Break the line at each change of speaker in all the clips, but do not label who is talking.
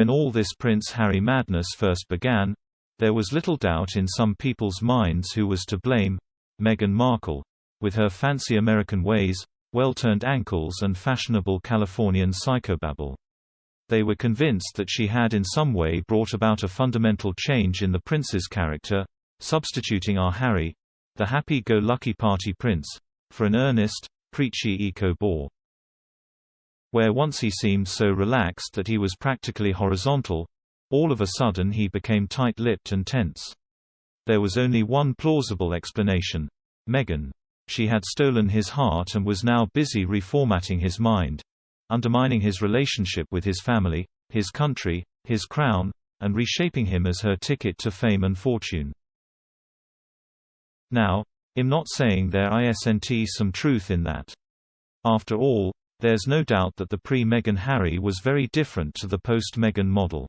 When all this Prince Harry madness first began, there was little doubt in some people's minds who was to blame: Meghan Markle, with her fancy American ways, well-turned ankles and fashionable Californian psychobabble. They were convinced that she had in some way brought about a fundamental change in the prince's character, substituting our Harry, the happy-go-lucky party prince, for an earnest, preachy eco-bore. Where once he seemed so relaxed that he was practically horizontal, all of a sudden he became tight-lipped and tense. There was only one plausible explanation: Meghan. She had stolen his heart and was now busy reformatting his mind, undermining his relationship with his family, his country, his crown, and reshaping him as her ticket to fame and fortune. Now, I'm not saying there isn't some truth in that. After all, there's no doubt that the pre-Meghan Harry was very different to the post-Meghan model.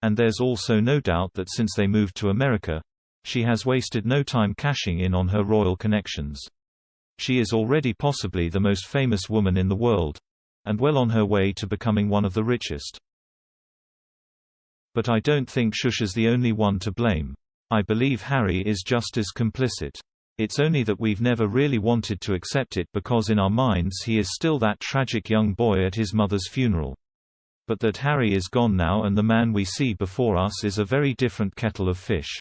And there's also no doubt that since they moved to America, she has wasted no time cashing in on her royal connections. She is already possibly the most famous woman in the world, and well on her way to becoming one of the richest. But I don't think Shusha's the only one to blame. I believe Harry is just as complicit. It's only that we've never really wanted to accept it because in our minds he is still that tragic young boy at his mother's funeral. But that Harry is gone now and the man we see before us is a very different kettle of fish.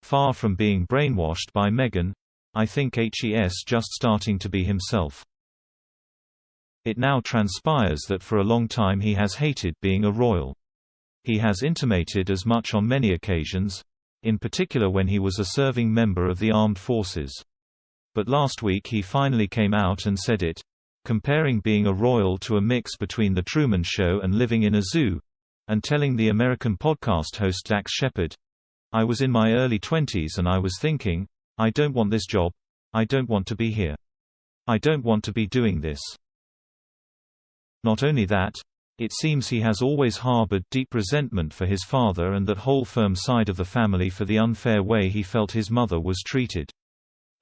Far from being brainwashed by Meghan, I think he's just starting to be himself. It now transpires that for a long time he has hated being a royal. He has intimated as much on many occasions, in particular when he was a serving member of the armed forces. But last week he finally came out and said it, comparing being a royal to a mix between The Truman Show and living in a zoo, and telling the American podcast host Dax Shepard, "I was in my early 20s and I was thinking, I don't want this job, I don't want to be here. I don't want to be doing this." Not only that, it seems he has always harbored deep resentment for his father and that whole firm side of the family for the unfair way he felt his mother was treated.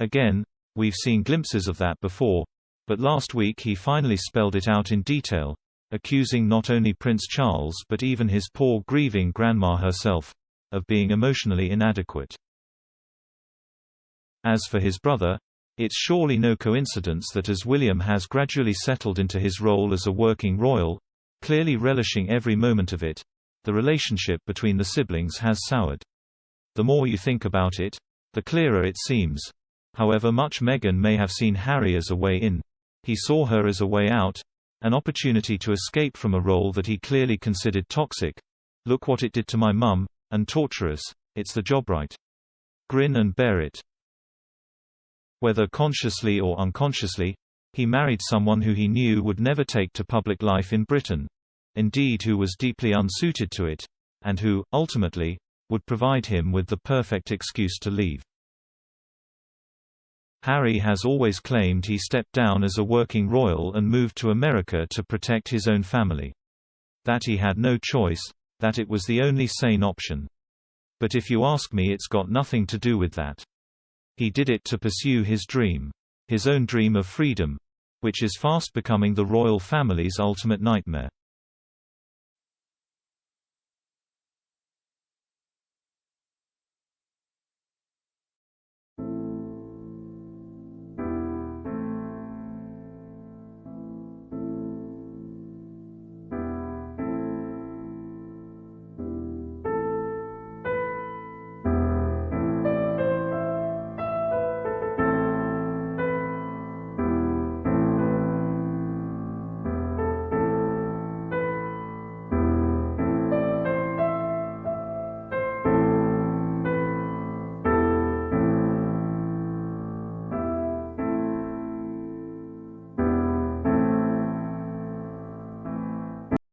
Again, we've seen glimpses of that before, but last week he finally spelled it out in detail, accusing not only Prince Charles but even his poor grieving grandma herself of being emotionally inadequate. As for his brother, it's surely no coincidence that as William has gradually settled into his role as a working royal, clearly relishing every moment of it, the relationship between the siblings has soured. The more you think about it, the clearer it seems. However much Meghan may have seen Harry as a way in, he saw her as a way out, an opportunity to escape from a role that he clearly considered toxic. "Look what it did to my mum, and torturous, it's the job, right? Grin and bear it." Whether consciously or unconsciously, he married someone who he knew would never take to public life in Britain, indeed who was deeply unsuited to it, and who, ultimately, would provide him with the perfect excuse to leave. Harry has always claimed he stepped down as a working royal and moved to America to protect his own family. That he had no choice, that it was the only sane option. But if you ask me, it's got nothing to do with that. He did it to pursue his dream. His own dream of freedom, which is fast becoming the royal family's ultimate nightmare.